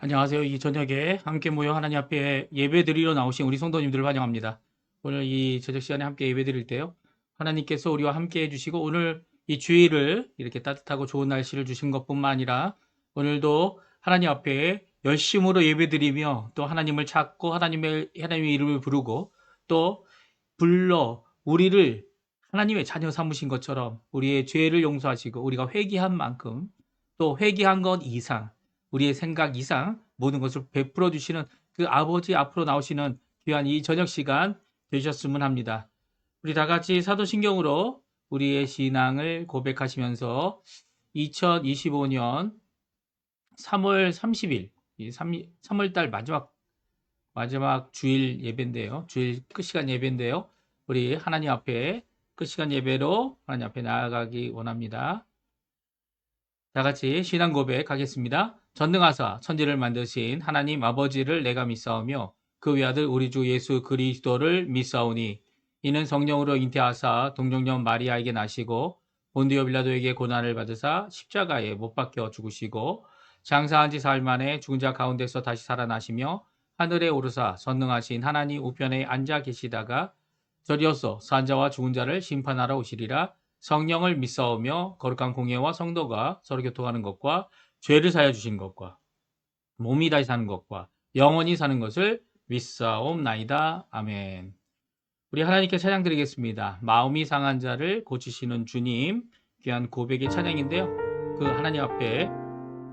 안녕하세요. 이 저녁에 함께 모여 하나님 앞에 예배 드리러 나오신 우리 성도님들을 환영합니다. 오늘 이 저녁 시간에 함께 예배 드릴 때요. 하나님께서 우리와 함께 해주시고 오늘 이 주일을 이렇게 따뜻하고 좋은 날씨를 주신 것뿐만 아니라 오늘도 하나님 앞에 열심으로 예배 드리며 또 하나님을 찾고 하나님의 이름을 부르고 또 불러 우리를 하나님의 자녀 삼으신 것처럼 우리의 죄를 용서하시고 우리가 회개한 만큼 또 회개한 것 이상 우리의 생각 이상 모든 것을 베풀어 주시는 그 아버지 앞으로 나오시는 귀한 이 저녁 시간 되셨으면 합니다. 우리 다 같이 사도신경으로 우리의 신앙을 고백하시면서 2025년 3월 30일, 3월달 마지막 주일 예배인데요. 주일 끝시간 예배인데요. 우리 하나님 앞에 끝시간 예배로 하나님 앞에 나아가기 원합니다. 다 같이 신앙 고백하겠습니다. 전능하사 천지를 만드신 하나님 아버지를 내가 믿사오며 그 외아들 우리 주 예수 그리스도를 믿사오니 이는 성령으로 잉태하사 동정녀 마리아에게 나시고 본디오 빌라도에게 고난을 받으사 십자가에 못 박혀 죽으시고 장사한 지 사흘 만에 죽은 자 가운데서 다시 살아나시며 하늘에 오르사 전능하신 하나님 우편에 앉아 계시다가 저리어서 산자와 죽은 자를 심판하러 오시리라. 성령을 믿사오며 거룩한 공예와 성도가 서로 교통하는 것과 죄를 사여 주신 것과 몸이 다시 사는 것과 영원히 사는 것을 믿사옵나이다. 아멘. 우리 하나님께 찬양 드리겠습니다. 마음이 상한 자를 고치시는 주님, 귀한 고백의 찬양인데요. 그 하나님 앞에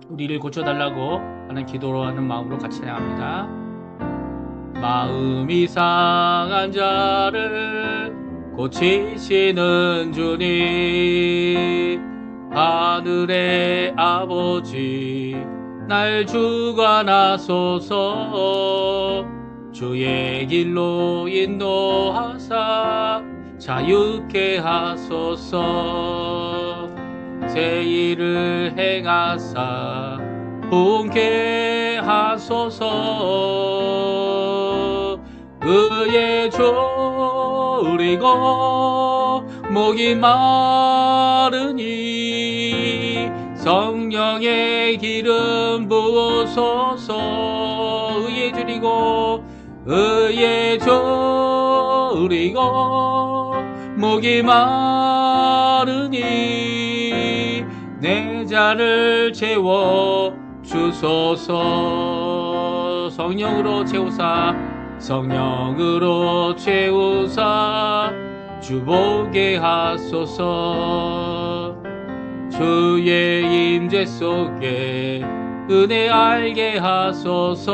우리를 고쳐달라고 하는 기도로 하는 마음으로 같이 찬양합니다. 마음이 상한 자를 고치시는 주님, 하늘의 아버지 날 주관하소서. 주의 길로 인도하사 자유케 하소서. 새 일을 행하사 본케 하소서. 의에 졸이고 목이 마르니 성령의 기름 부으소서. 의에 졸이고 목이 마르니 내 잔을 채워 주소서. 성령으로 채우사 주보게 하소서. 주의 임재 속에 은혜 알게 하소서.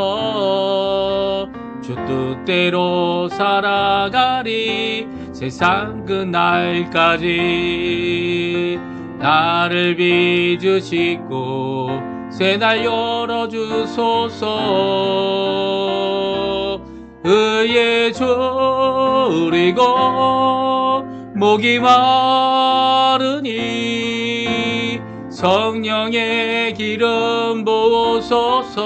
주 뜻대로 살아가리 세상 끝날까지. 나를 빚으시고 새날 열어주소서. 의에 졸이고 목이 마르니 성령의 기름 부으소서.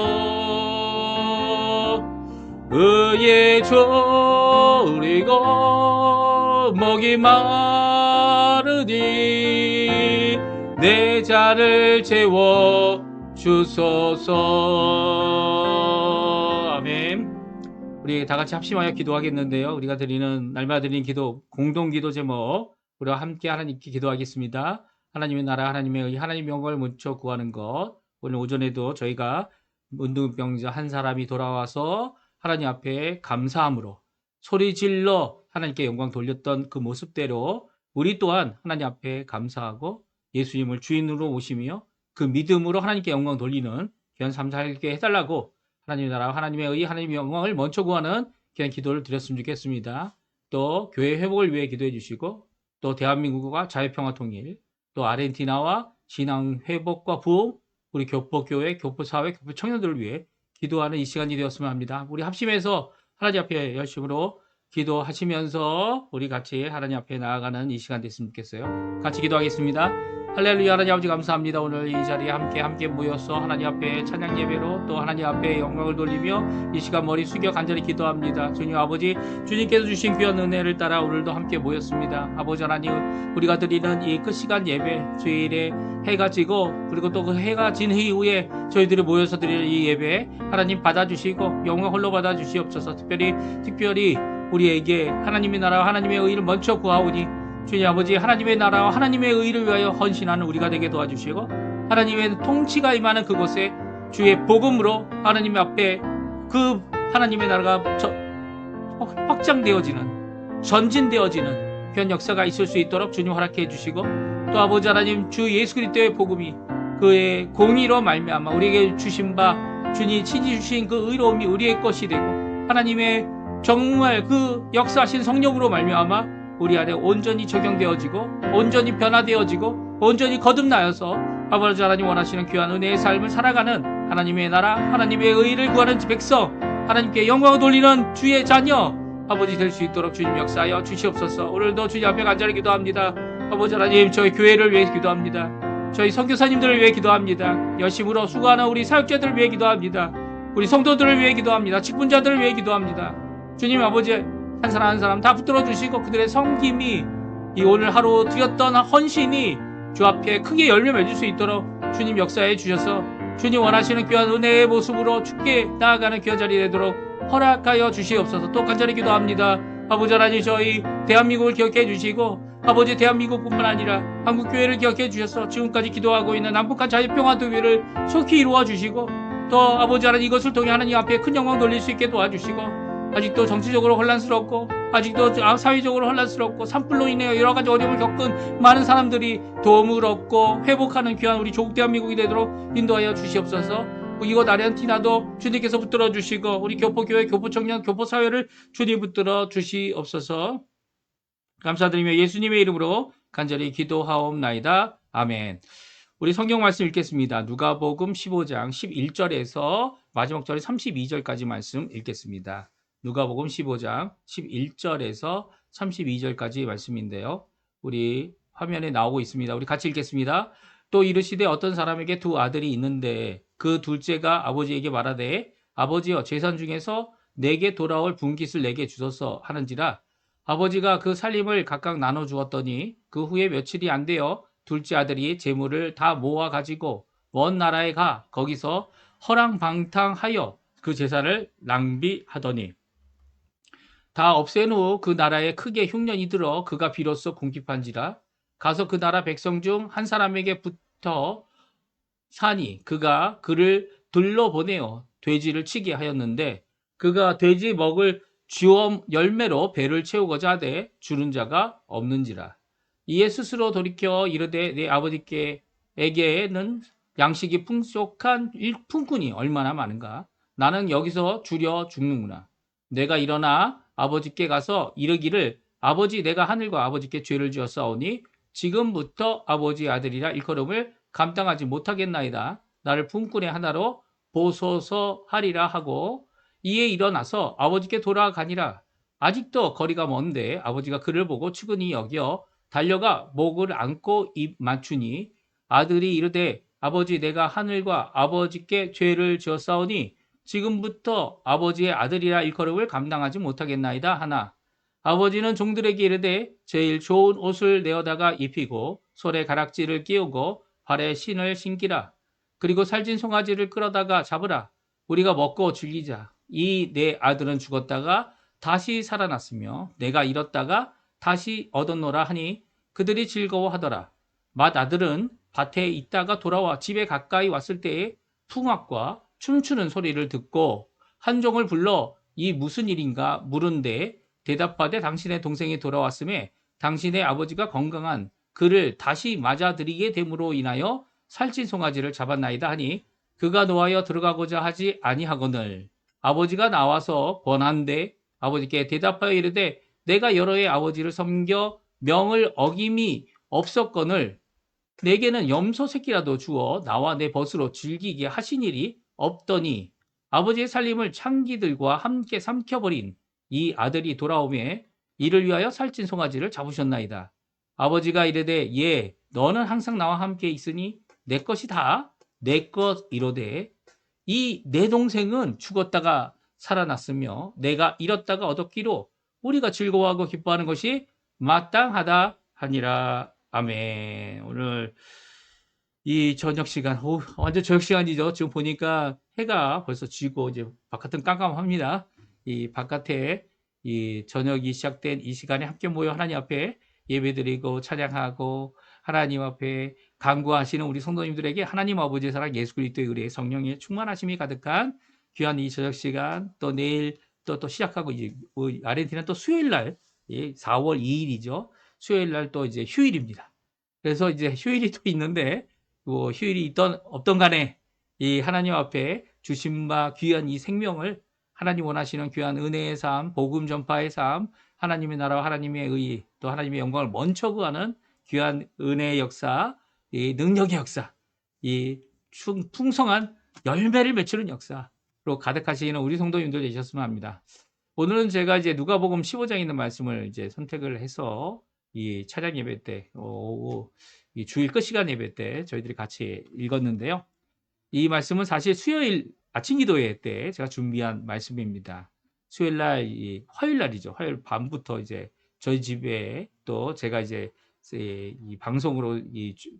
의에 졸이고 목이 마르니 내 잔을 채워 주소서. 아멘. 우리 다 같이 합심하여 기도하겠는데요. 우리가 드리는 날마다 드리는 기도, 공동 기도 제목, 우리와 함께 하나님께 기도하겠습니다. 하나님의 나라, 하나님의 의, 하나님의 영광을 먼저 구하는 것. 오늘 오전에도 저희가 문둥병자 한 사람이 돌아와서 하나님 앞에 감사함으로 소리 질러 하나님께 영광 돌렸던 그 모습대로 우리 또한 하나님 앞에 감사하고 예수님을 주인으로 모시며 그 믿음으로 하나님께 영광 돌리는 귀한 삶 살게 해달라고 하나님의 나라, 하나님의 의, 하나님의 영광을 먼저 구하는 귀한 기도를 드렸으면 좋겠습니다. 또 교회 회복을 위해 기도해 주시고 또 대한민국과 자유평화 통일, 또 아르헨티나와 신앙 회복과 부흥, 우리 교포교회, 교포사회, 교포 청년들을 위해 기도하는 이 시간이 되었으면 합니다. 우리 합심해서 하나님 앞에 열심으로 기도하시면서 우리 같이 하나님 앞에 나아가는 이 시간 됐으면 좋겠어요. 같이 기도하겠습니다. 할렐루야. 하나님 아버지 감사합니다. 오늘 이 자리에 함께 모여서 하나님 앞에 찬양 예배로 또 하나님 앞에 영광을 돌리며 이 시간 머리 숙여 간절히 기도합니다. 주님 아버지, 주님께서 주신 귀한 은혜를 따라 오늘도 함께 모였습니다. 아버지 하나님, 우리가 드리는 이 끝시간 예배, 주일에 해가 지고 그리고 또 그 해가 진 이후에 저희들이 모여서 드리는 이 예배 하나님 받아주시고 영광 홀로 받아주시옵소서. 특별히 우리에게 하나님의 나라와 하나님의 의를 먼저 구하오니 주님 아버지, 하나님의 나라와 하나님의 의를 위하여 헌신하는 우리가 되게 도와주시고 하나님의 통치가 임하는 그곳에 주의 복음으로 하나님 앞에 그 하나님의 나라가 확장되어지는, 전진되어지는 그런 역사가 있을 수 있도록 주님 허락해 주시고, 또 아버지 하나님, 주 예수 그리스도의 복음이 그의 공의로 말미암아 우리에게 주신 바 주님 친히 주신 그 의로움이 우리의 것이 되고 하나님의 정말 그 역사하신 성령으로 말미암아 우리 안에 온전히 적용되어지고 온전히 변화되어지고 온전히 거듭나여서 아버지 하나님 원하시는 귀한 은혜의 삶을 살아가는 하나님의 나라, 하나님의 의를 구하는 백성, 하나님께 영광을 돌리는 주의 자녀 아버지 될 수 있도록 주님 역사하여 주시옵소서. 오늘도 주님 앞에 간절히 기도합니다. 아버지 하나님, 저희 교회를 위해 기도합니다. 저희 선교사님들을 위해 기도합니다. 열심으로 수고하는 우리 사역자들을 위해 기도합니다. 우리 성도들을 위해 기도합니다. 직분자들을 위해 기도합니다. 주님 아버지, 한 사람 한 사람 다 붙들어 주시고 그들의 섬김이 이 오늘 하루 드렸던 헌신이 주 앞에 크게 열매 맺을 수 있도록 주님 역사해 주셔서 주님 원하시는 귀한 은혜의 모습으로 주께 나아가는 귀한 자리 되도록 허락하여 주시옵소서. 또 간절히 기도합니다. 아버지 하나님, 저희 대한민국을 기억해 주시고 아버지 대한민국뿐만 아니라 한국교회를 기억해 주셔서 지금까지 기도하고 있는 남북한 자유평화도회를 속히 이루어 주시고 또 아버지 하나님, 이것을 통해 하나님 앞에 큰 영광 돌릴 수 있게 도와주시고, 아직도 정치적으로 혼란스럽고 아직도 사회적으로 혼란스럽고 산불로 인해 여러 가지 어려움을 겪은 많은 사람들이 도움을 얻고 회복하는 귀한 우리 조국 대한민국이 되도록 인도하여 주시옵소서. 이곳 아르헨티나도 주님께서 붙들어 주시고 우리 교포교회, 교포청년, 교포사회를 주님 붙들어 주시옵소서. 감사드리며 예수님의 이름으로 간절히 기도하옵나이다. 아멘. 우리 성경 말씀 읽겠습니다. 누가복음 15장 11절에서 마지막 절에 32절까지 말씀 읽겠습니다. 누가복음 15장 11절에서 32절까지 말씀인데요. 우리 화면에 나오고 있습니다. 우리 같이 읽겠습니다. 또 이르시되 어떤 사람에게 두 아들이 있는데 그 둘째가 아버지에게 말하되 아버지여, 재산 중에서 내게 돌아올 분깃을 내게 주소서 하는지라. 아버지가 그 살림을 각각 나눠 주었더니 그 후에 며칠이 안 되어 둘째 아들이 재물을 다 모아 가지고 먼 나라에 가 거기서 허랑방탕하여 그 재산을 낭비하더니 다 없앤 후 그 나라에 크게 흉년이 들어 그가 비로소 궁핍한지라. 가서 그 나라 백성 중 한 사람에게 붙어 사니 그가 그를 둘러보내어 돼지를 치게 하였는데 그가 돼지 먹을 쥐엄 열매로 배를 채우고자 하되 주는 자가 없는지라. 이에 스스로 돌이켜 이르되 내 아버지께에게는 양식이 풍족한 품꾼이 얼마나 많은가. 나는 여기서 주려 죽는구나. 내가 일어나 아버지께 가서 이르기를 아버지, 내가 하늘과 아버지께 죄를 지었사오니 지금부터 아버지의 아들이라 일컬음을 감당하지 못하겠나이다. 나를 품꾼의 하나로 보소서 하리라 하고 이에 일어나서 아버지께 돌아가니라. 아직도 거리가 먼데 아버지가 그를 보고 측은히 여겨 달려가 목을 안고 입 맞추니 아들이 이르되 아버지, 내가 하늘과 아버지께 죄를 지었사오니 지금부터 아버지의 아들이라 일컬음을 감당하지 못하겠나이다 하나. 아버지는 종들에게 이르되 제일 좋은 옷을 내어다가 입히고 손에 가락지를 끼우고 발에 신을 신기라. 그리고 살찐 송아지를 끌어다가 잡으라. 우리가 먹고 즐기자. 이 내 아들은 죽었다가 다시 살아났으며 내가 잃었다가 다시 얻었노라 하니 그들이 즐거워하더라. 맏아들은 밭에 있다가 돌아와 집에 가까이 왔을 때에 풍악과 춤추는 소리를 듣고 한 종을 불러 이 무슨 일인가 물은데 대답하되 당신의 동생이 돌아왔음에 당신의 아버지가 건강한 그를 다시 맞아들이게 됨으로 인하여 살찐 송아지를 잡았나이다 하니 그가 노하여 들어가고자 하지 아니하거늘 아버지가 나와서 권한대 아버지께 대답하여 이르되 내가 여러 해 아버지를 섬겨 명을 어김이 없었거늘 내게는 염소 새끼라도 주어 나와 내 벗으로 즐기게 하신 일이 없더니 아버지의 살림을 창기들과 함께 삼켜버린 이 아들이 돌아오매 이를 위하여 살찐 송아지를 잡으셨나이다. 아버지가 이르되 예 너는 항상 나와 함께 있으니 내 것이 다 내 것이로되 이 내 동생은 죽었다가 살아났으며 내가 잃었다가 얻었기로 우리가 즐거워하고 기뻐하는 것이 마땅하다 하니라. 아멘. 오늘 이 저녁 시간, 완전 저녁 시간이죠. 지금 보니까 해가 벌써 지고 이제 바깥은 깜깜합니다. 이 바깥에 이 저녁이 시작된 이 시간에 함께 모여 하나님 앞에 예배드리고 찬양하고 하나님 앞에 간구하시는 우리 성도님들에게 하나님 아버지의 사랑, 예수 그리스도의 의뢰, 성령의 충만하심이 가득한 귀한 이 저녁 시간, 또 내일 또 시작하고 이제 아르헨티나 또 수요일 날, 4월 2일이죠. 수요일 날 또 이제 휴일입니다. 그래서 이제 휴일이 또 있는데 뭐 휴일이 있던 없던 간에 이 하나님 앞에 주신 바 귀한 이 생명을 하나님 원하시는 귀한 은혜의 삶, 복음 전파의 삶, 하나님의 나라와 하나님의 의, 또 하나님의 영광을 먼저 구하는 귀한 은혜의 역사, 이 능력의 역사, 이 풍성한 열매를 맺히는 역사로 가득하시는 우리 성도님들 되셨으면 합니다. 오늘은 제가 이제 누가복음 15장에 있는 말씀을 이제 선택을 해서 이 찬양 예배 때, 이 주일 끝 시간 예배 때 저희들이 같이 읽었는데요. 이 말씀은 사실 수요일 아침 기도회 때 제가 준비한 말씀입니다. 수요일 날, 화요일 날이죠. 화요일 밤부터 이제 저희 집에 또 제가 이제 이 방송으로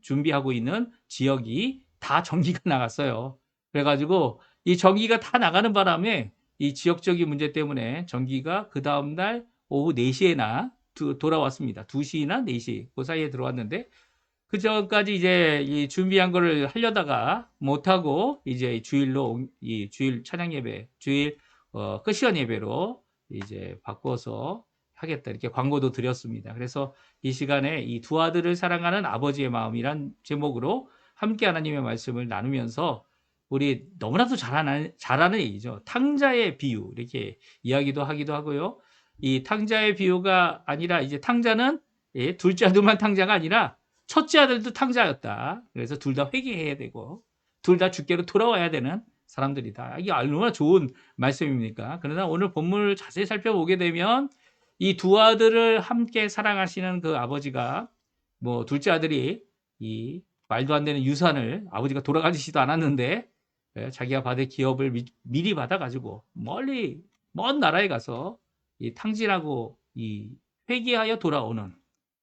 준비하고 있는 지역이 다 전기가 나갔어요. 그래가지고 이 전기가 다 나가는 바람에 이 지역적인 문제 때문에 전기가 그 다음날 오후 4시에나 돌아왔습니다. 2시나 4시 그 사이에 들어왔는데 그 전까지 이제 이 준비한 거를 하려다가 못하고 이제 주일로 이 주일 찬양 예배, 주일 끝 시간 예배로 이제 바꿔서 하겠다 이렇게 광고도 드렸습니다. 그래서 이 시간에 이 두 아들을 사랑하는 아버지의 마음이란 제목으로 함께 하나님의 말씀을 나누면서 우리 너무나도 잘 아는 얘기죠. 탕자의 비유 이렇게 이야기도 하기도 하고요. 이 탕자의 비유가 아니라 이제 탕자는 둘째 아들만 탕자가 아니라 첫째 아들도 탕자였다. 그래서 둘 다 회개해야 되고 둘 다 주께로 돌아와야 되는 사람들이다. 이게 얼마나 좋은 말씀입니까? 그러나 오늘 본문을 자세히 살펴보게 되면 이 두 아들을 함께 사랑하시는 그 아버지가 뭐 둘째 아들이 이 말도 안 되는 유산을 아버지가 돌아가시지도 않았는데 자기가 받을 기업을 미리 받아가지고 멀리 먼 나라에 가서 이 탕진하고 이 회개하여 돌아오는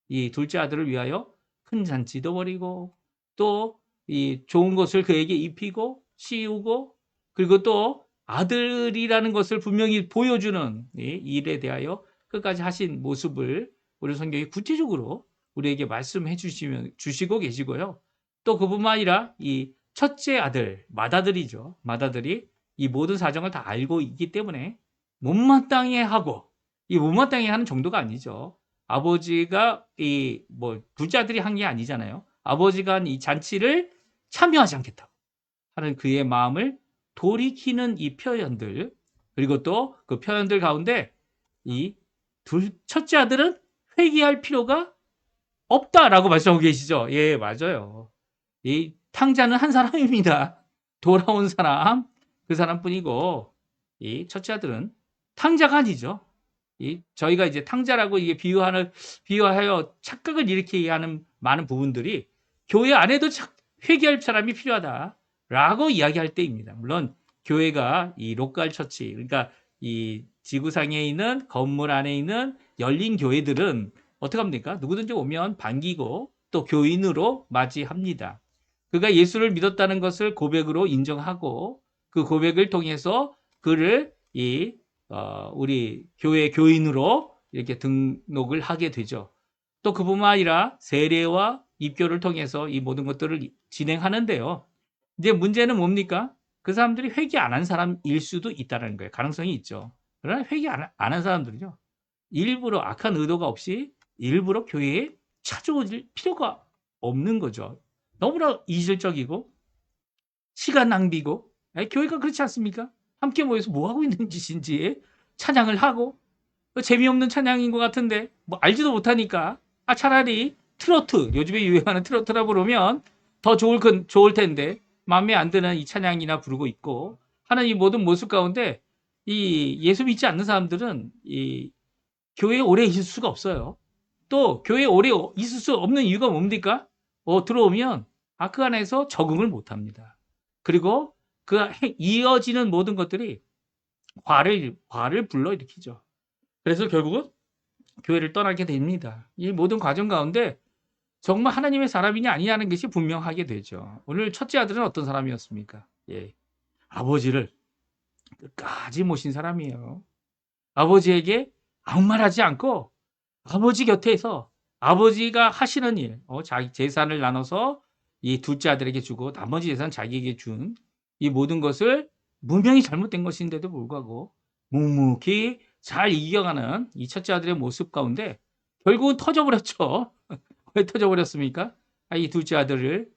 이 둘째 아들을 위하여 큰 잔치도 벌이고 또 이 좋은 것을 그에게 입히고 씌우고 그리고 또 아들이라는 것을 분명히 보여주는 이 일에 대하여 끝까지 하신 모습을 우리 성경이 구체적으로 우리에게 말씀해 주시고 계시고요. 또 그뿐만 아니라 이 첫째 아들, 맏아들이죠. 맏아들이 이 모든 사정을 다 알고 있기 때문에 못마땅해 하고 이 못마땅해 하는 정도가 아니죠. 아버지가 둘째 아들이 한 게 아니잖아요. 아버지가 한 이 잔치를 참여하지 않겠다고 하는 그의 마음을 돌이키는 이 표현들 그리고 또 그 표현들 가운데 이 첫째 아들은 회개할 필요가 없다라고 말씀하고 계시죠. 예, 맞아요. 이 탕자는 한 사람입니다. 돌아온 사람, 그 사람뿐이고 이 첫째 아들은 탕자가 아니죠. 저희가 이제 탕자라고 이게 비유하여 착각을 일으키게 하는 많은 부분들이 교회 안에도 회개할 사람이 필요하다라고 이야기할 때입니다. 물론 교회가 이 로컬 처치, 그러니까 이 지구상에 있는 건물 안에 있는 열린 교회들은 어떻게 합니까? 누구든지 오면 반기고 또 교인으로 맞이합니다. 그가 예수를 믿었다는 것을 고백으로 인정하고 그 고백을 통해서 그를 우리 교회 교인으로 이렇게 등록을 하게 되죠. 또 그뿐만 아니라 세례와 입교를 통해서 이 모든 것들을 진행하는데요. 이제 문제는 뭡니까? 그 사람들이 회개 안 한 사람일 수도 있다는 거예요. 가능성이 있죠. 그러나 회개 안 한 사람들은요. 일부러 악한 의도가 없이 일부러 교회에 찾아올 필요가 없는 거죠. 너무나 이질적이고 시간 낭비고 교회가 그렇지 않습니까? 함께 모여서 뭐 하고 있는 짓인지 찬양을 하고 재미없는 찬양인 것 같은데 뭐 알지도 못하니까 차라리 트로트 요즘에 유행하는 트로트라 부르면 더 좋을 텐데 마음에 안 드는 이 찬양이나 부르고 있고 하는 이 모든 모습 가운데 이 예수 믿지 않는 사람들은 이 교회에 오래 있을 수가 없어요. 또 교회에 오래 있을 수 없는 이유가 뭡니까? 들어오면 그 안에서 적응을 못 합니다. 그리고 이어지는 모든 것들이 화를 불러일으키죠. 그래서 결국은 교회를 떠나게 됩니다. 이 모든 과정 가운데 정말 하나님의 사람이냐 아니냐는 것이 분명하게 되죠. 오늘 첫째 아들은 어떤 사람이었습니까? 아버지를 끝까지 모신 사람이에요. 아버지에게 아무 말 하지 않고 아버지 곁에서 아버지가 하시는 일, 자기 재산을 나눠서 이 둘째 아들에게 주고 나머지 재산 자기에게 준 이 모든 것을 분명히 잘못된 것인데도 불구하고 묵묵히 잘 이겨가는 이 첫째 아들의 모습 가운데 결국은 터져버렸죠. 왜 터져버렸습니까? 이 둘째 아들을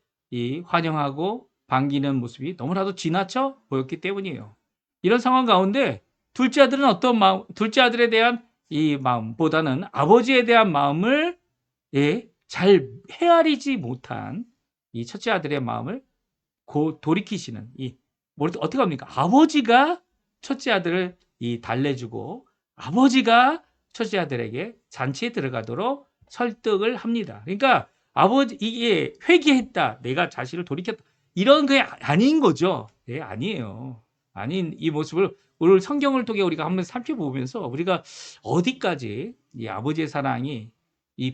환영하고 반기는 모습이 너무나도 지나쳐 보였기 때문이에요. 이런 상황 가운데 둘째 아들은 어떤 마음, 둘째 아들에 대한 이 마음보다는 아버지에 대한 마음을 잘 헤아리지 못한 이 첫째 아들의 마음을 돌이키시는 어떻게 합니까? 아버지가 첫째 아들을 달래주고 아버지가 첫째 아들에게 잔치에 들어가도록 설득을 합니다. 그러니까 이게 회개했다, 내가 자신을 돌이켰다, 이런 게 아닌 거죠. 아니에요. 아닌 이 모습을 오늘 성경을 통해 우리가 한번 살펴보면서 우리가 어디까지 이 아버지의 사랑이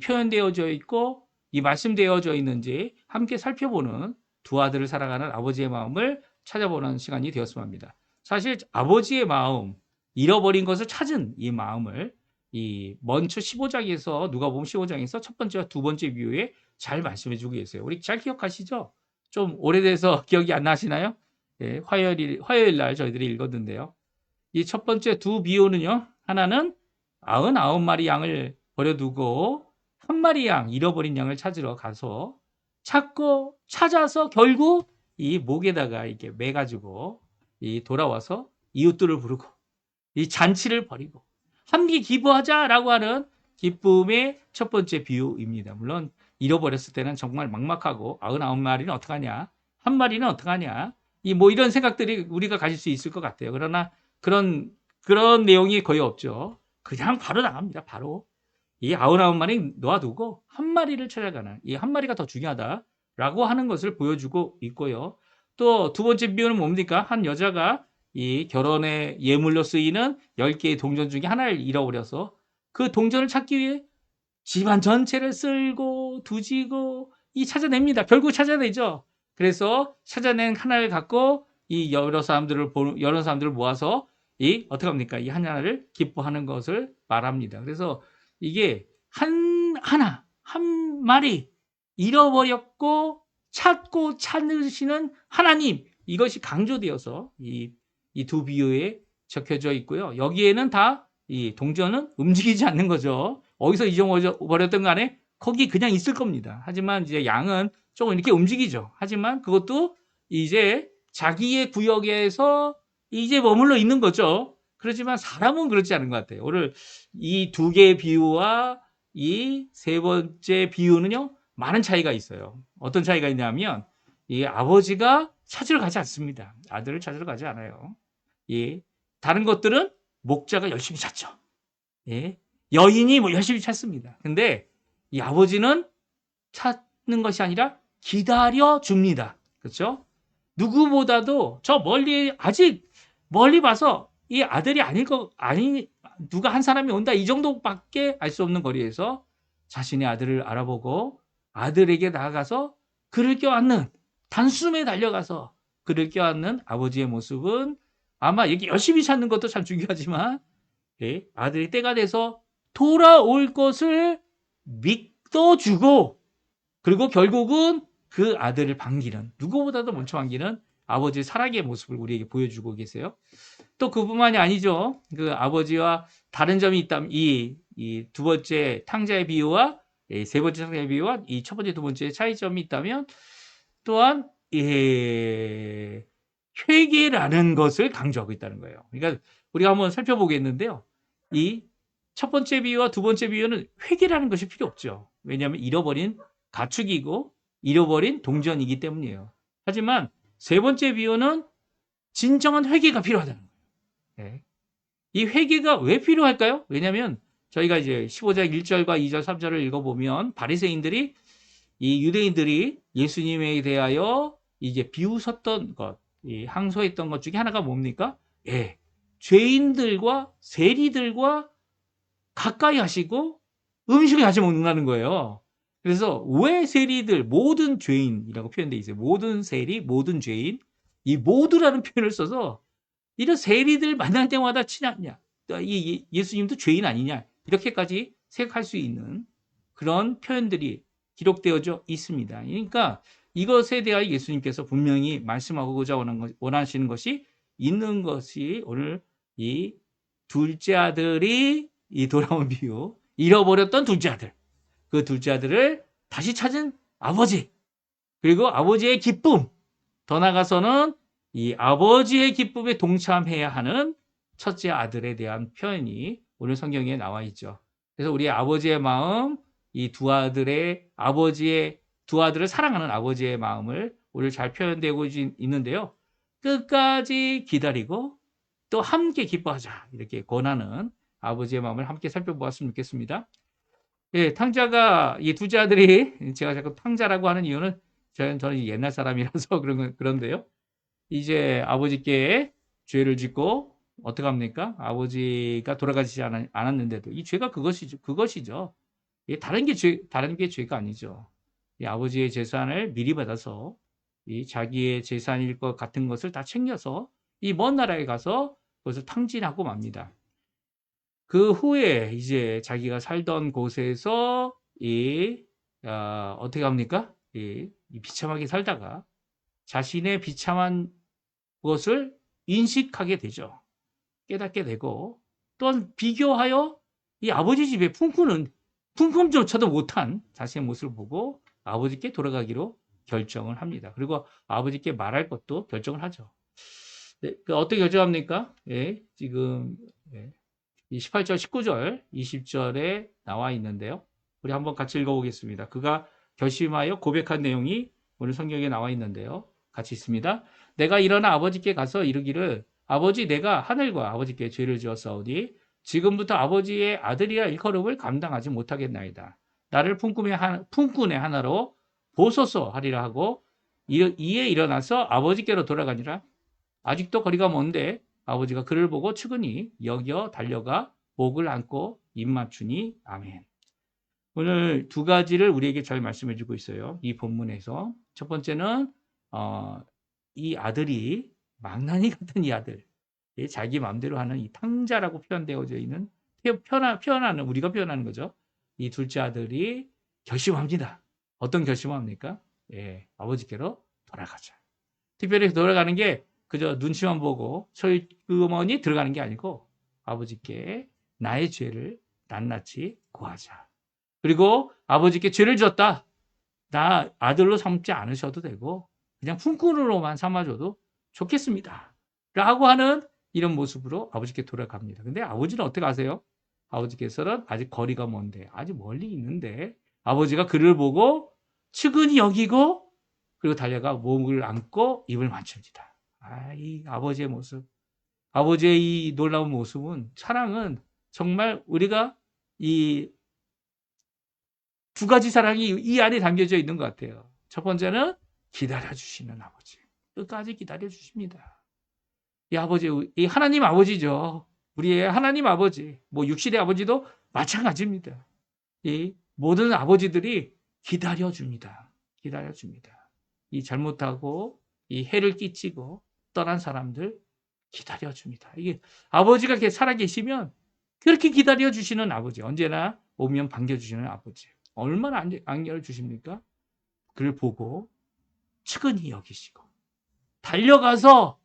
표현되어져 있고 말씀되어져 있는지 함께 살펴보는 두 아들을 사랑하는 아버지의 마음을 찾아보는 시간이 되었으면 합니다. 사실 아버지의 마음, 잃어버린 것을 찾은 이 마음을 먼저 15장에서 누가복음 15장에서 첫 번째와 두 번째 비유에 잘 말씀해 주고 계세요. 우리 잘 기억하시죠? 좀 오래돼서 기억이 안 나시나요? 화요일 날 저희들이 읽었는데요. 이 첫 번째 두 비유는요. 하나는 99마리 양을 버려두고 한 마리 양, 잃어버린 양을 찾으러 가서 찾아서 결국 이 목에다가 이렇게 매가지고 돌아와서 이웃들을 부르고 이 잔치를 벌이고 함께 기뻐하자라고 하는 기쁨의 첫 번째 비유입니다. 물론 잃어버렸을 때는 정말 막막하고 99마리는 어떡하냐, 한 마리는 어떡하냐, 이런 생각들이 우리가 가질 수 있을 것 같아요. 그러나 그런 내용이 거의 없죠. 그냥 바로 나갑니다. 바로 이 99마리 놓아두고 한 마리를 찾아가는, 이 한 마리가 더 중요하다라고 하는 것을 보여주고 있고요. 또 두 번째 비유는 뭡니까? 한 여자가 이 결혼의 예물로 쓰이는 10개의 동전 중에 하나를 잃어버려서 그 동전을 찾기 위해 집안 전체를 쓸고 두지고 찾아냅니다. 결국 찾아내죠. 그래서 찾아낸 하나를 갖고 여러 사람들을 모아서 어떻게 합니까? 이 하나를 기뻐하는 것을 말합니다. 그래서 이게 한 마리 잃어버렸고 찾고 찾으시는 하나님, 이것이 강조되어서 이 두 비유에 적혀져 있고요. 여기에는 다 이 동전은 움직이지 않는 거죠. 어디서 잊어버렸던 간에 거기 그냥 있을 겁니다. 하지만 이제 양은 조금 이렇게 움직이죠. 하지만 그것도 이제 자기의 구역에서 이제 머물러 있는 거죠. 그렇지만 사람은 그렇지 않은 것 같아요. 오늘 이 두 개의 비유와 이 세 번째 비유는요, 많은 차이가 있어요. 어떤 차이가 있냐면 이 아버지가 찾으러 가지 않습니다. 아들을 찾으러 가지 않아요. 다른 것들은 목자가 열심히 찾죠. 여인이 열심히 찾습니다. 근데 이 아버지는 찾는 것이 아니라 기다려 줍니다. 그렇죠? 누구보다도 아직 멀리 봐서 이 아들이 누가 한 사람이 온다, 이 정도밖에 알 수 없는 거리에서 자신의 아들을 알아보고 아들에게 나아가서 그를 껴안는, 단숨에 달려가서 그를 껴안는 아버지의 모습은 아마 이렇게 열심히 찾는 것도 참 중요하지만 아들이 때가 돼서 돌아올 것을 믿어주고, 그리고 결국은 그 아들을 반기는, 누구보다도 먼저 반기는 아버지의 사랑의 모습을 우리에게 보여주고 계세요. 또 그뿐만이 아니죠. 그 아버지와 다른 점이 있다면 이 두 번째 탕자의 비유와 세 번째 탕자의 비유와 이 첫 번째 두 번째 차이점이 있다면 또한 회개라는 것을 강조하고 있다는 거예요. 그러니까 우리가 한번 살펴보겠는데요. 이 첫 번째 비유와 두 번째 비유는 회개라는 것이 필요 없죠. 왜냐하면 잃어버린 가축이고 잃어버린 동전이기 때문이에요. 하지만 세 번째 비유는 진정한 회개가 필요하다는 거예요. 이 회개가 왜 필요할까요? 왜냐하면 저희가 이제 15장 1절과 2절, 3절을 읽어보면 바리새인들이 이 유대인들이 예수님에 대하여 이제 비웃었던 것, 이 항소했던 것 중에 하나가 뭡니까? 예, 죄인들과 세리들과 가까이 하시고 음식을 같이 먹는다는 거예요. 그래서 왜 세리들, 모든 죄인이라고 표현되어 있어요. 모든 세리, 모든 죄인, 이 모두라는 표현을 써서 이런 세리들 만날 때마다 친하냐, 이 예수님도 죄인 아니냐, 이렇게까지 생각할 수 있는 그런 표현들이 기록되어져 있습니다. 그러니까 이것에 대하여 예수님께서 분명히 말씀하고자 원하시는 것이 있는 것이 오늘 이 둘째 아들이 이 돌아온 비유, 잃어버렸던 둘째 아들, 그 둘째 아들을 다시 찾은 아버지, 그리고 아버지의 기쁨, 더 나아가서는 이 아버지의 기쁨에 동참해야 하는 첫째 아들에 대한 표현이 오늘 성경에 나와 있죠. 그래서 우리 아버지의 마음, 이 두 아들의 아버지의 두 아들을 사랑하는 아버지의 마음을 오늘 잘 표현되고 있는데요. 끝까지 기다리고 또 함께 기뻐하자, 이렇게 권하는 아버지의 마음을 함께 살펴보았으면 좋겠습니다. 예, 탕자가 이 둘째 아들이, 제가 자꾸 탕자라고 하는 이유는 저는 옛날 사람이라서 그런데요. 이제 아버지께 죄를 짓고 어떻게 합니까? 아버지가 돌아가시지 않았는데도 이 죄가 그것이죠. 다른 게 죄가 아니죠. 이 아버지의 재산을 미리 받아서 이 자기의 재산일 것 같은 것을 다 챙겨서 이 먼 나라에 가서 그것을 탕진하고 맙니다. 그 후에 이제 자기가 살던 곳에서 어떻게 합니까? 이 비참하게 살다가 자신의 비참한 것을 인식하게 되죠. 깨닫게 되고, 또한 비교하여 이 아버지 집에 품금조차도 못한 자신의 모습을 보고 아버지께 돌아가기로 결정을 합니다. 그리고 아버지께 말할 것도 결정을 하죠. 네, 어떻게 결정합니까? 예, 지금 이 18절, 19절, 20절에 나와 있는데요. 우리 한번 같이 읽어보겠습니다. 그가 결심하여 고백한 내용이 오늘 성경에 나와 있는데요. 같이 있습니다. 내가 일어나 아버지께 가서 이르기를 아버지, 내가 하늘과 아버지께 죄를 지었사오니 지금부터 아버지의 아들이라 일컬음을 감당하지 못하겠나이다. 나를 품꾼의 하나로 보소서 하리라 하고 이에 일어나서 아버지께로 돌아가니라. 아직도 거리가 먼데 아버지가 그를 보고 측은히 여겨 달려가 목을 안고 입 맞추니 아멘. 오늘 두 가지를 우리에게 잘 말씀해 주고 있어요. 이 본문에서. 첫 번째는 이 아들이 망나니 같은 이 아들, 자기 마음대로 하는 이 탕자라고 표현되어져 있는 표현하는 우리가 표현하는 거죠. 이 둘째 아들이 결심합니다. 어떤 결심을 합니까? 예, 아버지께로 돌아가자. 특별히 돌아가는 게 그저 눈치만 보고 철주머니 들어가는 게 아니고 아버지께 나의 죄를 낱낱이 구하자. 그리고 아버지께 죄를 지었다. 나 아들로 삼지 않으셔도 되고 그냥 품꾼으로만 삼아줘도 좋겠습니다. 라고 하는 이런 모습으로 아버지께 돌아갑니다. 근데 아버지는 어떻게 아세요? 아버지께서는 아직 거리가 먼데, 아직 멀리 있는데 아버지가 그를 보고 측은히 여기고 그리고 달려가 몸을 안고 입을 맞춥니다. 이 아버지의 모습, 아버지의 이 놀라운 모습은, 사랑은 정말 우리가 이 두 가지 사랑이 이 안에 담겨져 있는 것 같아요. 첫 번째는 기다려주시는 아버지. 끝까지 기다려주십니다. 이 아버지, 이 하나님 아버지죠. 우리의 하나님 아버지, 뭐 육신의 아버지도 마찬가지입니다. 이 모든 아버지들이 기다려줍니다. 기다려줍니다. 이 잘못하고 이 해를 끼치고 떠난 사람들 기다려줍니다. 이게 아버지가 살아계시면 그렇게 기다려주시는 아버지, 언제나 오면 반겨주시는 아버지. 얼마나 안겨를 주십니까? 그를 보고 측은히 여기시고 달려가서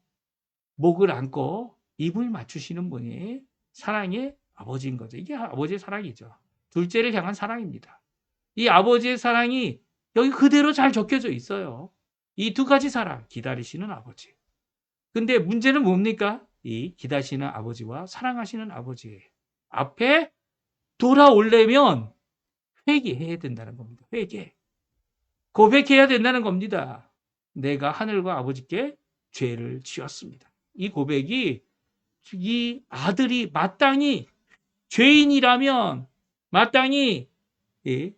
목을 안고 입을 맞추시는 분이 사랑의 아버지인 거죠. 이게 아버지의 사랑이죠. 둘째를 향한 사랑입니다. 이 아버지의 사랑이 여기 그대로 잘 적혀져 있어요. 이 두 가지 사랑, 기다리시는 아버지. 근데 문제는 뭡니까? 이 기다리시는 아버지와 사랑하시는 아버지 앞에 돌아오려면 회개해야 된다는 겁니다. 회개. 고백해야 된다는 겁니다. 내가 하늘과 아버지께 죄를 지었습니다. 이 고백이 이 아들이 마땅히 죄인이라면 마땅히 예,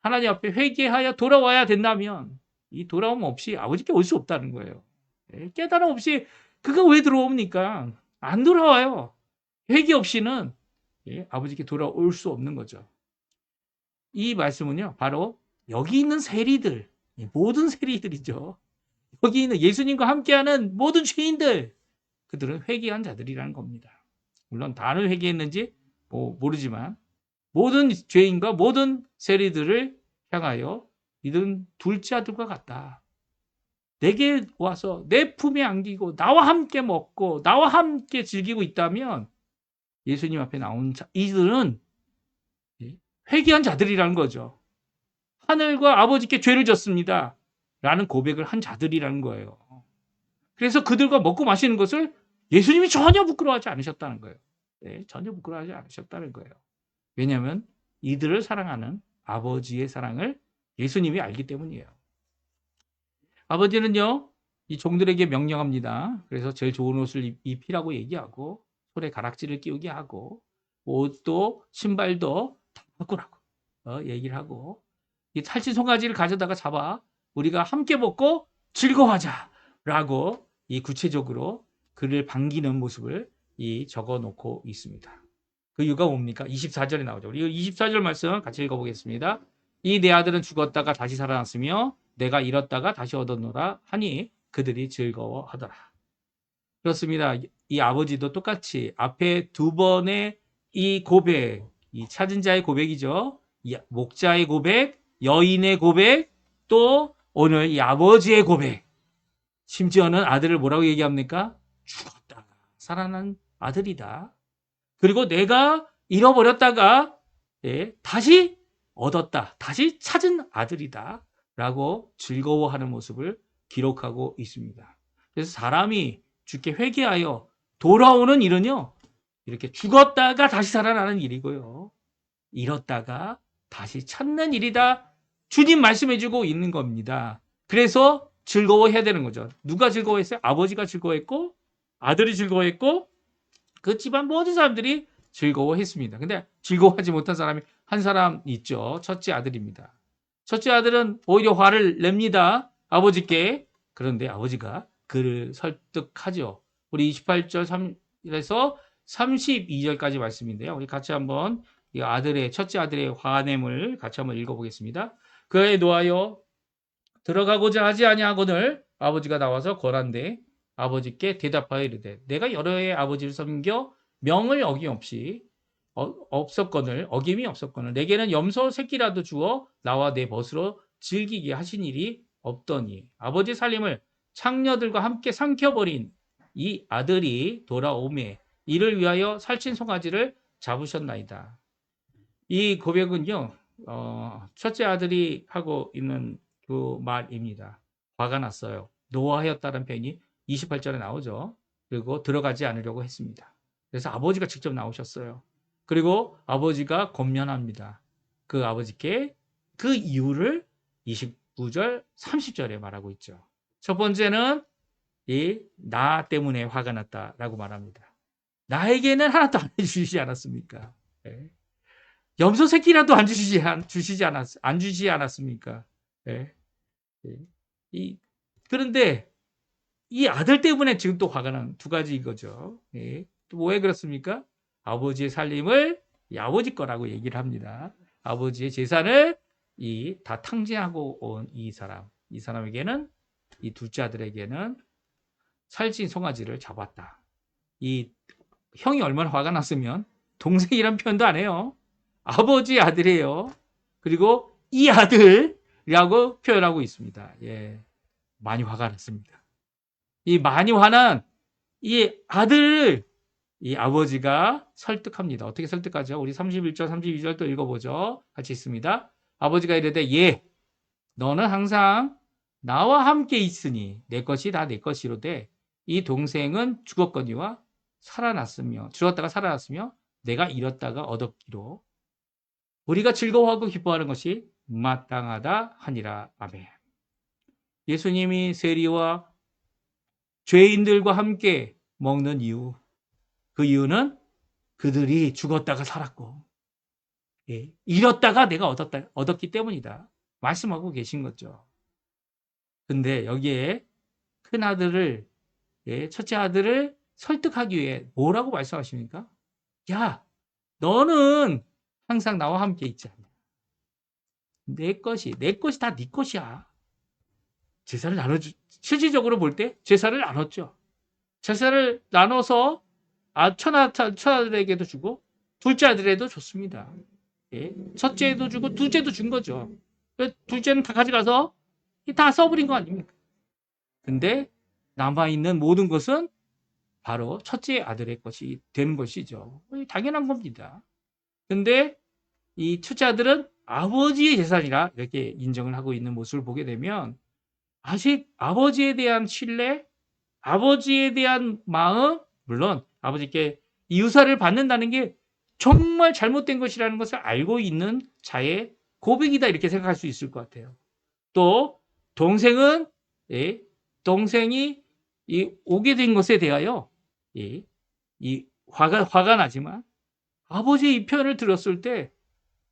하나님 앞에 회개하여 돌아와야 된다면 이 돌아옴 없이 아버지께 올 수 없다는 거예요. 예, 깨달음 없이 그가 왜 들어옵니까? 안 돌아와요. 회개 없이는 예, 아버지께 돌아올 수 없는 거죠. 이 말씀은요, 바로 여기 있는 세리들, 모든 세리들이죠. 여기 있는 예수님과 함께하는 모든 죄인들, 그들은 회개한 자들이라는 겁니다. 물론 다를 회개했는지 모르지만 모든 죄인과 모든 세리들을 향하여 이들은 둘째 아들과 같다. 내게 와서 내 품에 안기고 나와 함께 먹고 나와 함께 즐기고 있다면 예수님 앞에 나온 이들은 회개한 자들이라는 거죠. 하늘과 아버지께 죄를 졌습니다. 라는 고백을 한 자들이라는 거예요. 그래서 그들과 먹고 마시는 것을 예수님이 전혀 부끄러워하지 않으셨다는 거예요. 네, 전혀 부끄러워하지 않으셨다는 거예요. 왜냐하면 이들을 사랑하는 아버지의 사랑을 예수님이 알기 때문이에요. 아버지는요, 이 종들에게 명령합니다. 그래서 제일 좋은 옷을 입히라고 얘기하고 손에 가락지를 끼우게 하고 옷도 신발도 다 바꾸라고 얘기를 하고 이 탈진 송아지를 가져다가 잡아 우리가 함께 먹고 즐거워하자라고 이 구체적으로 그를 반기는 모습을 적어 놓고 있습니다. 그 이유가 뭡니까? 24절에 나오죠. 우리 24절 말씀 같이 읽어보겠습니다. 이 내 아들은 죽었다가 다시 살아났으며 내가 잃었다가 다시 얻었노라 하니 그들이 즐거워하더라. 그렇습니다. 이 아버지도 똑같이 앞에 두 번의 이 고백, 이 찾은 자의 고백이죠. 이 목자의 고백, 여인의 고백, 또 오늘 이 아버지의 고백. 심지어는 아들을 뭐라고 얘기합니까? 죽었다가 살아난 아들이다. 그리고 내가 잃어버렸다가 다시 얻었다. 다시 찾은 아들이다. 라고 즐거워하는 모습을 기록하고 있습니다. 그래서 사람이 주께 회개하여 돌아오는 일은요. 이렇게 죽었다가 다시 살아나는 일이고요. 잃었다가 다시 찾는 일이다. 주님 말씀해주고 있는 겁니다. 그래서 즐거워해야 되는 거죠. 누가 즐거워했어요? 아버지가 즐거워했고 아들이 즐거워했고 그 집안 모든 사람들이 즐거워했습니다. 근데 즐거워하지 못한 사람이 한 사람 있죠. 첫째 아들입니다. 첫째 아들은 오히려 화를 냅니다. 아버지께. 그런데 아버지가 그를 설득하죠. 우리 28절 3에서 32절까지 말씀인데요. 우리 같이 한번 이 첫째 아들의 화냄을 같이 한번 읽어보겠습니다. 그에 노하여 들어가고자 하지 아니하거늘 아버지가 나와서 권한대 아버지께 대답하여 이르되 내가 여러 해 아버지를 섬겨 명을 어김없이 어김이 없었거늘 내게는 염소 새끼라도 주어 나와 내 벗으로 즐기게 하신 일이 없더니 아버지 살림을 창녀들과 함께 삼켜버린 이 아들이 돌아오매 이를 위하여 살찐 송아지를 잡으셨나이다. 이 고백은요, 첫째 아들이 하고 있는 그 말입니다. 화가 났어요. 노하였다는 표현이 28절에 나오죠. 그리고 들어가지 않으려고 했습니다. 그래서 아버지가 직접 나오셨어요. 그리고 아버지가 권면합니다. 그 아버지께 그 이유를 29절, 30절에 말하고 있죠. 첫 번째는 나 때문에 화가 났다라고 말합니다. 나에게는 하나도 안 해주시지 않았습니까? 네. 염소 새끼라도 안 주시지 않았습니까? 네. 네. 그런데 이 아들 때문에 지금 또 화가 난 두 가지 이거죠. 네. 또 왜 그렇습니까? 아버지의 살림을 이 아버지 거라고 얘기를 합니다. 아버지의 재산을 다 탕진하고 온 이 사람에게는 이 둘째 아들에게는 살찐 송아지를 잡았다. 이 형이 얼마나 화가 났으면 동생이란 표현도 안 해요. 아버지 아들이에요. 그리고 이 아들이라고 표현하고 있습니다. 예, 많이 화가 났습니다. 이 많이 화난 이 아들을 이 아버지가 설득합니다. 어떻게 설득하죠? 우리 31절, 32절 또 읽어보죠. 같이 있습니다. 아버지가 이르되 너는 항상 나와 함께 있으니 내 것이 다 내 것이로되 이 동생은 죽었거니와 죽었다가 살아났으며 내가 잃었다가 얻었기로 우리가 즐거워하고 기뻐하는 것이 마땅하다 하니라. 아멘. 예수님이 세리와 죄인들과 함께 먹는 이유, 그 이유는 그들이 죽었다가 살았고, 예, 잃었다가 내가 얻었기 때문이다. 말씀하고 계신 거죠. 근데 여기에 큰 아들을, 예, 첫째 아들을 설득하기 위해 뭐라고 말씀하십니까? 야, 너는 항상 나와 함께 있지 않냐. 내 것이 다 네 것이야. 제사를 실질적으로 볼 때 제사를 나눴죠. 제사를 나눠서 천아들에게도 주고 둘째 아들에도 줬습니다. 예. 첫째도 주고 둘째도 준 거죠. 둘째는 다 가져가서 다 써버린 거 아닙니까? 근데 남아있는 모든 것은 바로 첫째 아들의 것이 되는 것이죠. 당연한 겁니다. 근데 이 첫째 아들은 아버지의 재산이라 이렇게 인정을 하고 있는 모습을 보게 되면 아직 아버지에 대한 신뢰, 아버지에 대한 마음, 물론 아버지께 이 유사를 받는다는 게 정말 잘못된 것이라는 것을 알고 있는 자의 고백이다 이렇게 생각할 수 있을 것 같아요. 또 동생은, 예, 동생이 오게 된 것에 대하여, 예, 화가 나지만 아버지의 이 표현을 들었을 때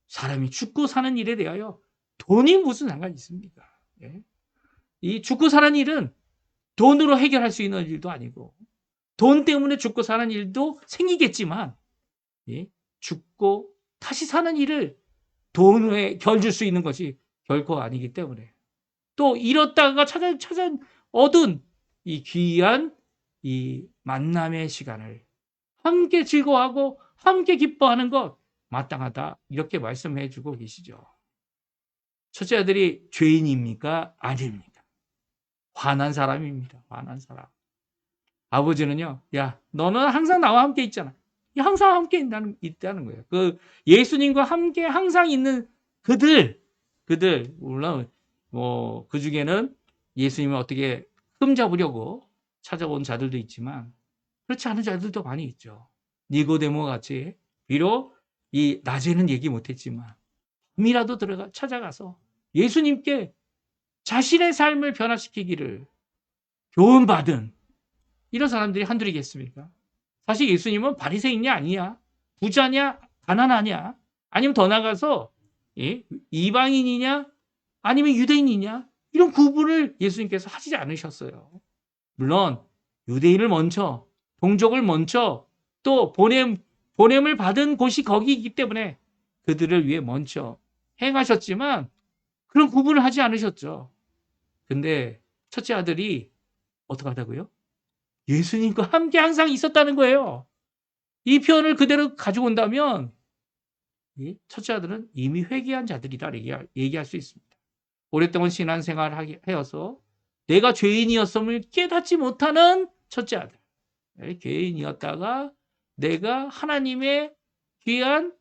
사람이 죽고 사는 일에 대하여 돈이 무슨 상관이 있습니까? 예? 이 죽고 사는 일은 돈으로 해결할 수 있는 일도 아니고 돈 때문에 죽고 사는 일도 생기겠지만, 예? 죽고 다시 사는 일을 돈에 겨줄 수 있는 것이 결코 아니기 때문에 또 잃었다가 얻은 이 귀한 이 만남의 시간을 함께 즐거워하고 함께 기뻐하는 것 마땅하다 이렇게 말씀해 주고 계시죠. 첫째 아들이 죄인입니까? 아닙니다. 화난 사람입니다. 화난 사람. 아버지는요, 야, 너는 항상 나와 함께 있잖아. 항상 함께 있다는 거예요. 그 예수님과 함께 항상 있는 그들, 물론 뭐 그 중에는 예수님을 어떻게 흠잡으려고 찾아온 자들도 있지만 그렇지 않은 자들도 많이 있죠. 니고데모 같이 비록 이 낮에는 얘기 못했지만 밤이라도 찾아가서 예수님께 자신의 삶을 변화시키기를 교훈받은 이런 사람들이 한둘이겠습니까? 사실 예수님은 바리새인이 아니야, 부자냐, 가난하냐, 아니면 더 나가서 이방인이냐, 아니면 유대인이냐 이런 구분을 예수님께서 하시지 않으셨어요. 물론 유대인을 먼저, 동족을 먼저 또 보냄을 받은 곳이 거기이기 때문에 그들을 위해 먼저 행하셨지만 그런 구분을 하지 않으셨죠. 근데 첫째 아들이 어떡하다고요? 예수님과 함께 항상 있었다는 거예요. 이 표현을 그대로 가지고 온다면 첫째 아들은 이미 회개한 자들이다 얘기할 수 있습니다. 오랫동안 신앙생활을 하여서 내가 죄인이었음을 깨닫지 못하는 첫째 아들. 죄인이었다가 내가 하나님의 귀한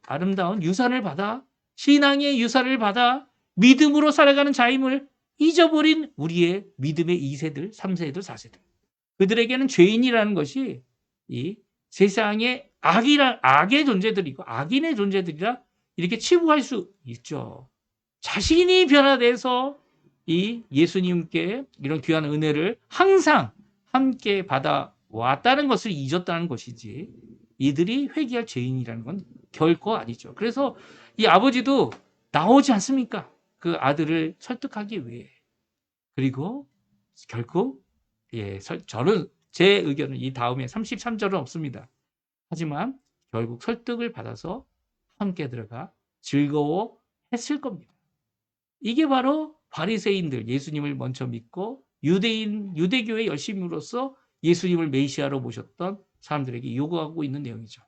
아름다운 유산을 받아 신앙의 유산을 받아 믿음으로 살아가는 자임을 잊어버린 우리의 믿음의 2세들, 3세들, 4세들. 그들에게는 죄인이라는 것이 이 세상의 악의 존재들이고 악인의 존재들이라 이렇게 치부할 수 있죠. 자신이 변화돼서 이 예수님께 이런 귀한 은혜를 항상 함께 받아왔다는 것을 잊었다는 것이지 이들이 회개할 죄인이라는 건 결코 아니죠. 그래서 이 아버지도 나오지 않습니까? 그 아들을 설득하기 위해. 그리고 결국 저는 제 의견은 이 다음에 33절은 없습니다. 하지만 결국 설득을 받아서 함께 들어가 즐거워했을 겁니다. 이게 바로 바리새인들 예수님을 먼저 믿고 유대교의 열심으로써 예수님을 메시아로 모셨던 사람들에게 요구하고 있는 내용이죠.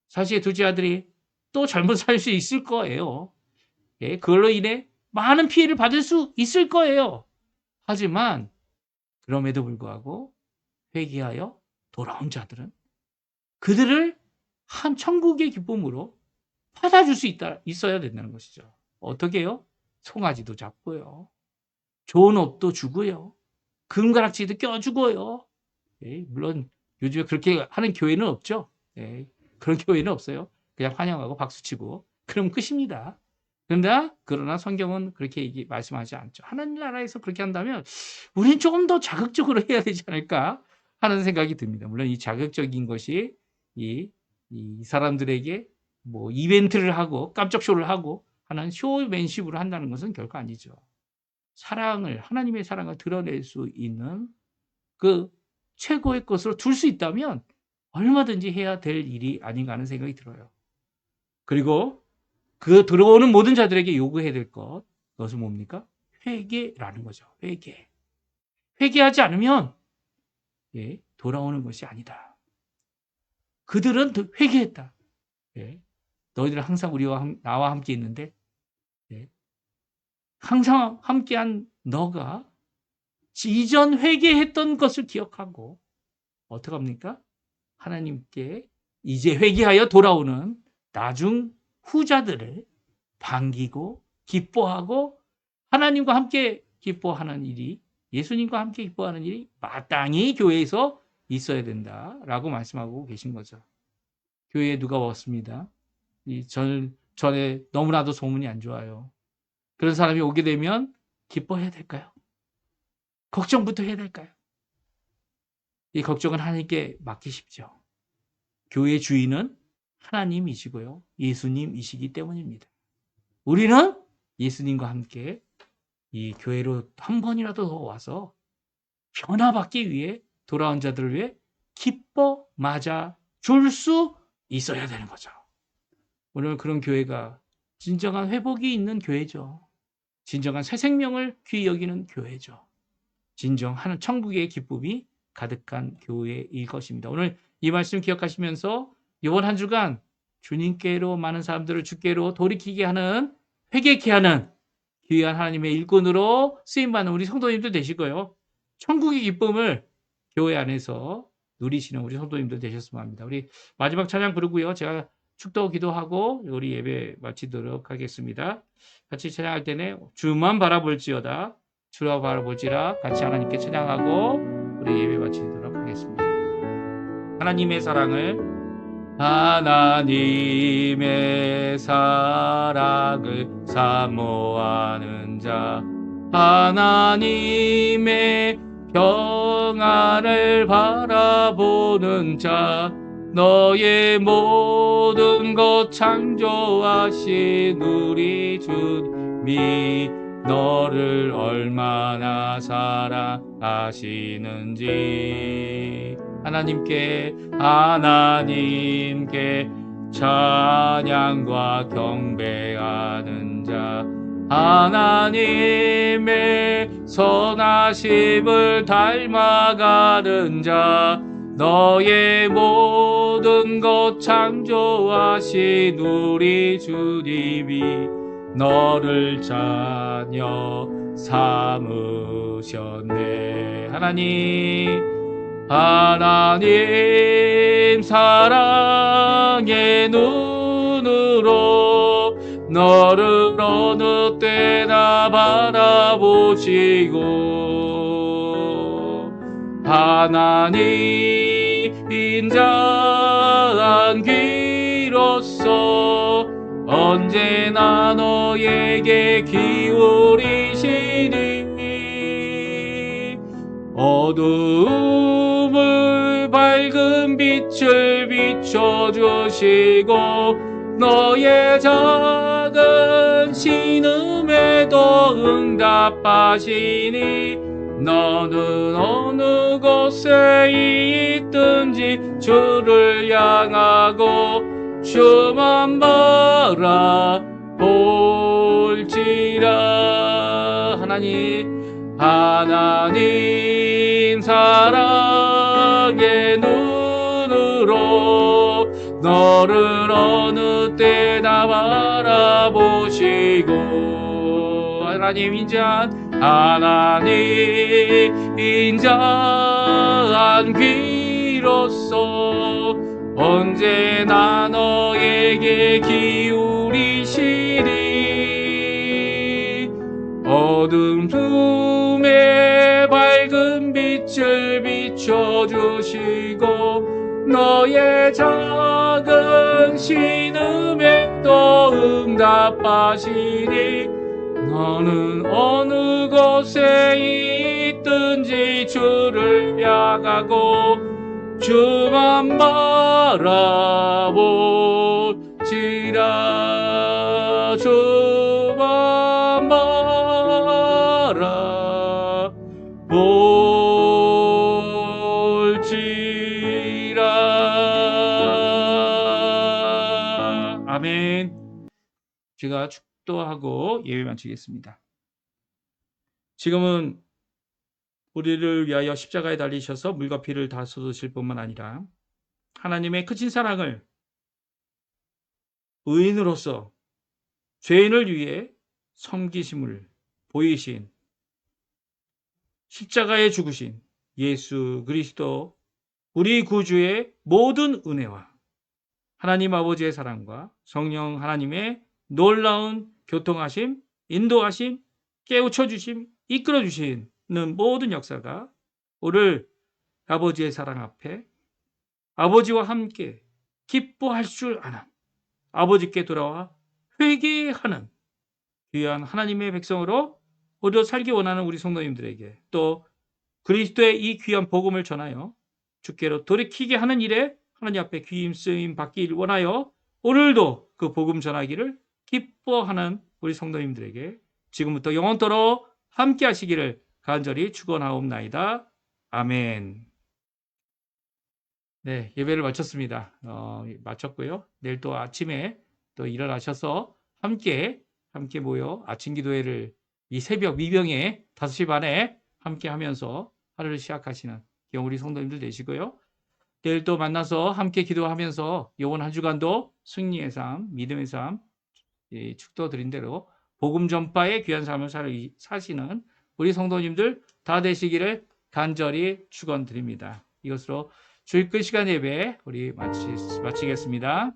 사실 둘째 아들이 또 잘못 살 수 있을 거예요. 그걸로 인해 많은 피해를 받을 수 있을 거예요. 하지만 그럼에도 불구하고 회개하여 돌아온 자들은 그들을 한 천국의 기쁨으로 받아줄 수 있어야 된다는 것이죠. 어떻게 해요? 송아지도 잡고요. 좋은 옷도 주고요. 금가락지도 껴주고요. 물론 요즘에 그렇게 하는 교회는 없죠. 그런 교회는 없어요. 그냥 환영하고 박수치고 그럼 끝입니다. 그러나 성경은 그렇게 말씀하지 않죠. 하나님 나라에서 그렇게 한다면 우리는 조금 더 자극적으로 해야 되지 않을까 하는 생각이 듭니다. 물론 이 자극적인 것이 이 사람들에게 뭐 이벤트를 하고 깜짝 쇼를 하고 하는 쇼맨십으로 한다는 것은 결코 아니죠. 하나님의 사랑을 드러낼 수 있는 그 최고의 것으로 둘 수 있다면 얼마든지 해야 될 일이 아닌가 하는 생각이 들어요. 그리고 그 들어오는 모든 자들에게 요구해야 될 그것은 뭡니까? 회개라는 거죠. 회개하지 않으면 돌아오는 것이 아니다. 그들은 회개했다. 너희들은 항상 나와 함께 있는데 항상 함께한 너가 이전 회개했던 것을 기억하고 어떻게 합니까? 하나님께 이제 회개하여 돌아오는 나중 후자들을 반기고 기뻐하고 하나님과 함께 기뻐하는 일이, 예수님과 함께 기뻐하는 일이 마땅히 교회에서 있어야 된다라고 말씀하고 계신 거죠. 교회에 누가 왔습니다. 전에 너무나도 소문이 안 좋아요. 그런 사람이 오게 되면 기뻐해야 될까요? 걱정부터 해야 될까요? 이 걱정은 하나님께 맡기십시오. 교회의 주인은 하나님이시고요. 예수님이시기 때문입니다. 우리는 예수님과 함께 이 교회로 한 번이라도 더 와서 변화받기 위해 돌아온 자들을 위해 기뻐 맞아 줄 수 있어야 되는 거죠. 오늘 그런 교회가 진정한 회복이 있는 교회죠. 진정한 새 생명을 귀히 여기는 교회죠. 진정한 천국의 기쁨이 가득한 교회일 것입니다. 오늘 이 말씀 기억하시면서 이번 한 주간 주님께로 많은 사람들을 주께로 돌이키게 하는, 회개케 하는 귀한 하나님의 일꾼으로 쓰임받는 우리 성도님들 되시고요. 천국의 기쁨을 교회 안에서 누리시는 우리 성도님들 되셨으면 합니다. 우리 마지막 찬양 부르고요. 제가 축도 기도하고 우리 예배 마치도록 하겠습니다. 같이 찬양할 때는 주만 바라볼지어다, 주라 바라볼지라 같이 하나님께 찬양하고 우리 예배 마치도록 하겠습니다. 하나님의 사랑을 사모하는 자, 하나님의 평안을 바라보는 자, 너의 모든 것 창조하신 우리 주님이 너를 얼마나 사랑하시는지 하나님께 찬양과 경배하는 자, 하나님의 선하심을 닮아가는 자, 너의 모든 것 창조하신 우리 주님이 너를 자녀 삼으셨네. 하나님 사랑의 눈으로 너를 어느 때나 바라보시고, 하나님 인자한 귀로서 언제나 너에게 기울이시니 어두움을 밝은 빛을 비춰주시고 너의 작은 신음에도 응답하시니 너는 어느 곳에 있든지 주를 향하고 주만 바라볼지라. 하나님 사랑의 눈으로 너를 어느 때나 바라보시고, 하나님 인자한 귀로서 언제나 너에게 기울이시니 어둠 틈에 밝은 빛을 비춰주시고 너의 작은 신음에도 응답하시니 너는 어느 곳에 있든지 주를 향하고 주만 바라보지라. 주만 바라볼지라. 아멘. 제가 축도하고 예배 마치겠습니다. 지금은 우리를 위하여 십자가에 달리셔서 물과 피를 다 쏟으실 뿐만 아니라 하나님의 크신 사랑을 의인으로서 죄인을 위해 섬기심을 보이신 십자가에 죽으신 예수 그리스도 우리 구주의 모든 은혜와 하나님 아버지의 사랑과 성령 하나님의 놀라운 교통하심, 인도하심, 깨우쳐 주심, 이끌어 주시는 모든 역사가 오늘 아버지의 사랑 앞에 아버지와 함께 기뻐할 줄 아는, 아버지께 돌아와 회개하는 귀한 하나님의 백성으로 오히려 살기 원하는 우리 성도님들에게, 또 그리스도의 이 귀한 복음을 전하여 주께로 돌이키게 하는 일에 하나님 앞에 귀임 쓰임 받기를 원하여 오늘도 그 복음 전하기를 기뻐하는 우리 성도님들에게 지금부터 영원토록 함께 하시기를 간절히 축원하옵나이다. 아멘. 네, 예배를 마쳤습니다. 마쳤고요. 내일 또 아침에 또 일어나셔서 함께 모여 아침 기도회를 이 새벽 미병에 5시 반에 함께 하면서 하루를 시작하시는 우리 성도님들 되시고요. 내일 또 만나서 함께 기도하면서 이번 한 주간도 승리의 삶, 믿음의 삶, 축도드린 대로 복음 전파의 귀한 삶을 사시는 우리 성도님들 다 되시기를 간절히 축원드립니다. 이것으로 주일 끝 시간 예배 우리 마치겠습니다.